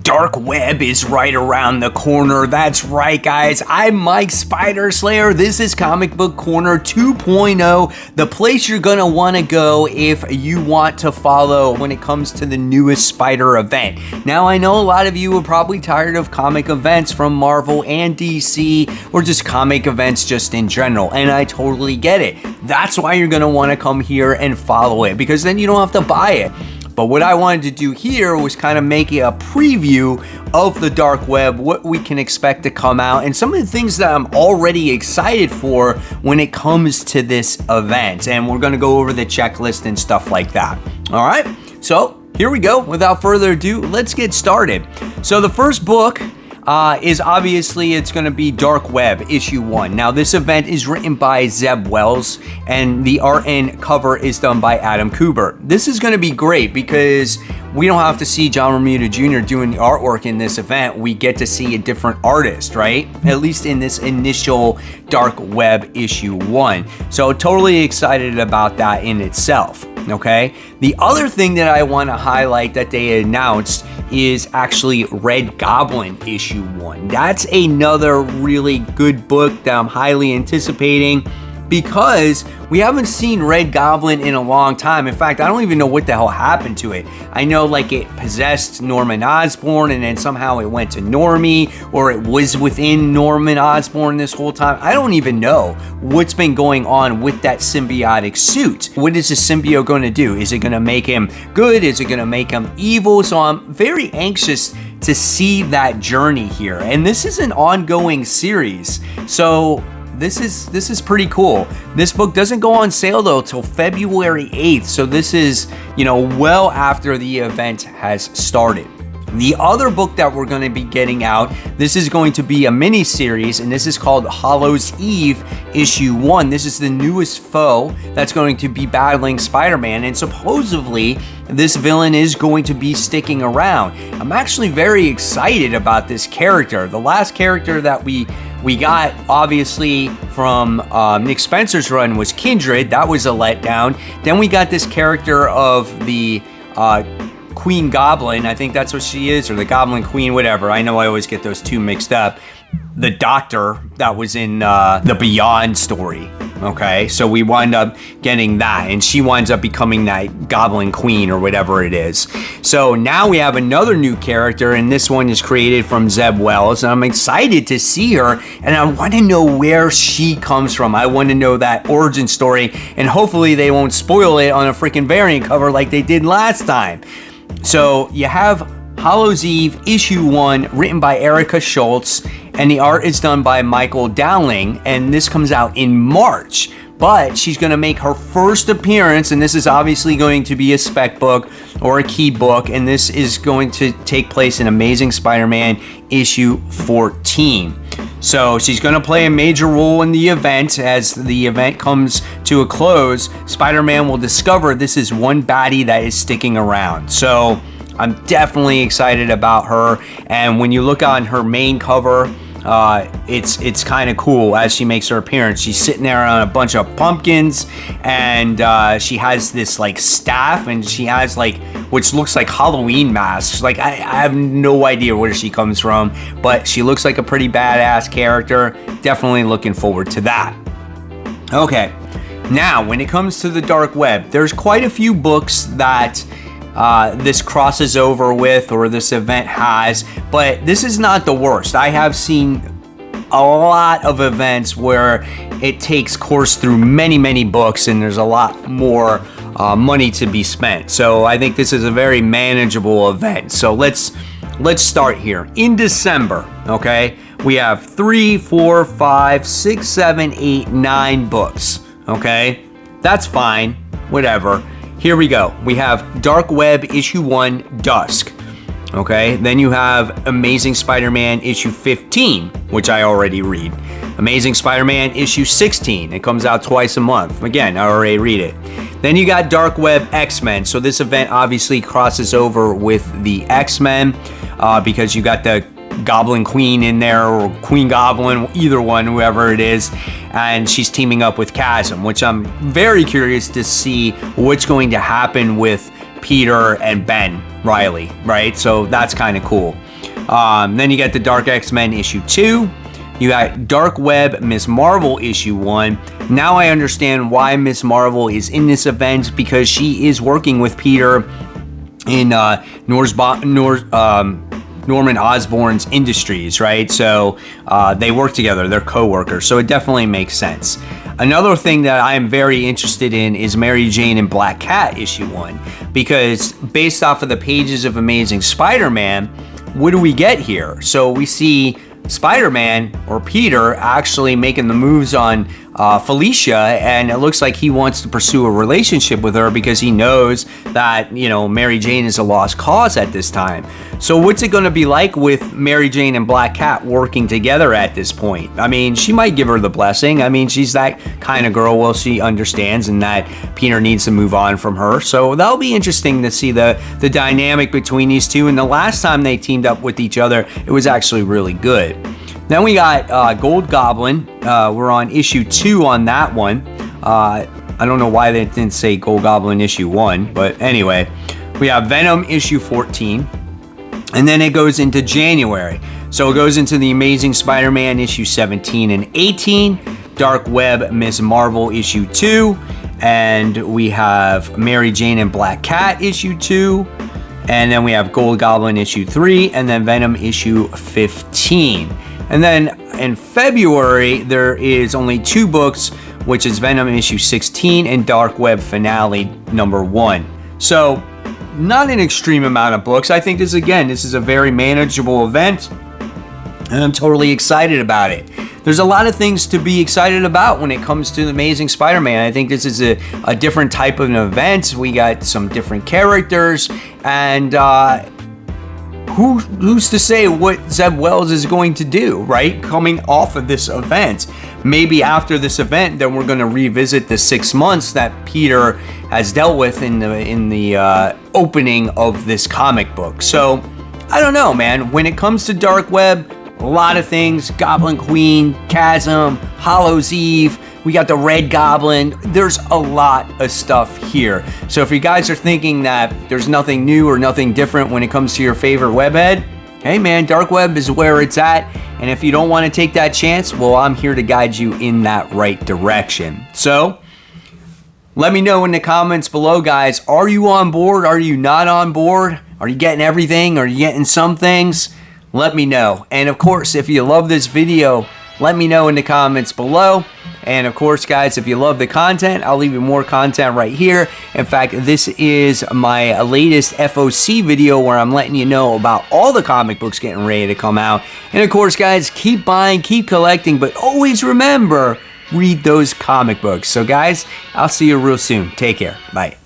Dark web is right around the corner. That's right, guys. I'm Mike Spider Slayer. This is Comic Book Corner 2.0, the place you're gonna want to go if you want to follow when it comes to the newest Spider event. Now, I know a lot of you are probably tired of comic events from Marvel and DC, or just comic events just in general, and I totally get it. That's why you're gonna want to come here and follow it, because then you don't have to buy it. But what I wanted to do here was kind of make a preview of the dark web, what we can expect to come out, and some of the things that I'm already excited for when it comes to this event. And we're gonna go over the checklist and stuff like that. All right, so here we go. Without further ado, let's get started. So the first book is obviously, it's going to be Dark Web issue 1. Now, this event is written by Zeve Wells, and the art and cover is done by Adam Kubert. This is going to be great because we don't have to see John Romita Jr. doing the artwork in this event. We get to see a different artist, right? At least in this initial Dark Web issue 1. So totally excited about that in itself. Okay, the other thing that I want to highlight that they announced is actually Red Goblin issue 1. That's another really good book that I'm highly anticipating, because we haven't seen Red Goblin in a long time. In fact, I don't even know what the hell happened to it. I know like it possessed Norman Osborn and then somehow it went to Normie, or it was within Norman Osborn this whole time. I don't even know what's been going on with that symbiotic suit. What is the symbiote going to do? Is it going to make him good? Is it going to make him evil? So I'm very anxious to see that journey here. And this is an ongoing series. So this is pretty cool. This book doesn't go on sale though till February 8th. So this is, you know, well after the event has started. The other book that we're going to be getting out, this is going to be a mini series, and this is called Hallow's Eve issue 1. This is the newest foe that's going to be battling Spider-Man, and supposedly this villain is going to be sticking around. I'm actually very excited about this character. The last character that we got, obviously, from Nick Spencer's run was Kindred. That was a letdown. Then we got this character of the Queen Goblin. I think that's what she is, or the Goblin Queen, whatever. I know I always get those two mixed up. The Doctor that was in the Beyond story. Okay, so we wind up getting that, and she winds up becoming that Goblin Queen or whatever it is. So now we have another new character, and this one is created from Zeve Wells, and I'm excited to see her, and I want to know where she comes from. I want to know that origin story, and hopefully they won't spoil it on a freaking variant cover like they did last time. So you have Hallow's Eve issue 1, written by Erica Schultz, and the art is done by Michael Dowling, and this comes out in March. But she's going to make her first appearance, and this is obviously going to be a spec book or a key book, and this is going to take place in Amazing Spider-Man issue 14. So she's going to play a major role in the event. As the event comes to a close, Spider-Man will discover this is one baddie that is sticking around. So I'm definitely excited about her, and when you look on her main cover, it's kind of cool as she makes her appearance. She's sitting there on a bunch of pumpkins, and she has this like staff, and she has like which looks like Halloween masks. Like I have no idea where she comes from, but she looks like a pretty badass character. Definitely looking forward to that. Okay, now when it comes to the dark web, there's quite a few books that this crosses over with, or this event has, but this is not the worst. I have seen a lot of events where it takes course through many books, and there's a lot more money to be spent. So I think this is a very manageable event. So let's start here. In December, okay, we have 3, 4, 5, 6, 7, 8, 9 books. Okay, that's fine, whatever. Here we go. We have Dark Web issue 1, Dusk. Okay, then you have Amazing Spider-Man issue 15, which I already read. Amazing Spider-Man issue 16. It comes out twice a month. Again, I already read it. Then you got Dark Web X-Men. So this event obviously crosses over with the X-Men because you got the Goblin Queen in there, or Queen Goblin, either one, whoever it is, and she's teaming up with Chasm, which I'm very curious to see what's going to happen with Peter and Ben Reilly, right? So that's kind of cool. Then you got the Dark X-Men issue 2. You got Dark Web Miss Marvel issue 1. Now I understand why Miss Marvel is in this event, because she is working with Peter in Norman Osborn's Industries, right? So they work together, they're co-workers, so it definitely makes sense. Another thing that I am very interested in is Mary Jane and Black Cat issue 1, because based off of the pages of Amazing Spider-Man, what do we get here? So we see Spider-Man, or Peter, actually making the moves on Felicia, and it looks like he wants to pursue a relationship with her because he knows that, you know, Mary Jane is a lost cause at this time. So what's it going to be like with Mary Jane and Black Cat working together at this point? I mean, she might give her the blessing. I mean, she's that kind of girl. Well, she understands and that Peter needs to move on from her. So that'll be interesting to see the dynamic between these two. And the last time they teamed up with each other, it was actually really good. Then we got Gold Goblin. We're on issue 2 on that one. I don't know why they didn't say Gold Goblin issue 1, but anyway. We have Venom issue 14. And then it goes into January. So it goes into the Amazing Spider-Man issue 17 and 18. Dark Web Miss Marvel issue 2. And we have Mary Jane and Black Cat issue 2. And then we have Gold Goblin issue 3. And then Venom issue 15. And then in February, there is only 2 books, which is Venom issue 16 and Dark Web Finale number 1. So, not an extreme amount of books. I think this is a very manageable event, and I'm totally excited about it. There's a lot of things to be excited about when it comes to the Amazing Spider-Man. I think this is a different type of an event. We got some different characters, and who's to say what Zeb Wells is going to do, right? Coming off of this event. Maybe after this event, then we're going to revisit the 6 months that Peter has dealt with in the opening of this comic book. So, I don't know, man. When it comes to Dark Web, a lot of things. Goblin Queen, Chasm, Hallow Zeve. We got the Red Goblin. There's a lot of stuff here. So if you guys are thinking that there's nothing new or nothing different when it comes to your favorite webhead, hey man, Dark Web is where it's at. And if you don't want to take that chance, well, I'm here to guide you in that right direction. So let me know in the comments below, guys. Are you on board? Are you not on board? Are you getting everything? Are you getting some things? Let me know. And of course, if you love this video, let me know in the comments below. And of course, guys, if you love the content, I'll leave you more content right here. In fact, this is my latest FOC video where I'm letting you know about all the comic books getting ready to come out. And of course, guys, keep buying, keep collecting, but always remember, read those comic books. So guys, I'll see you real soon. Take care. Bye.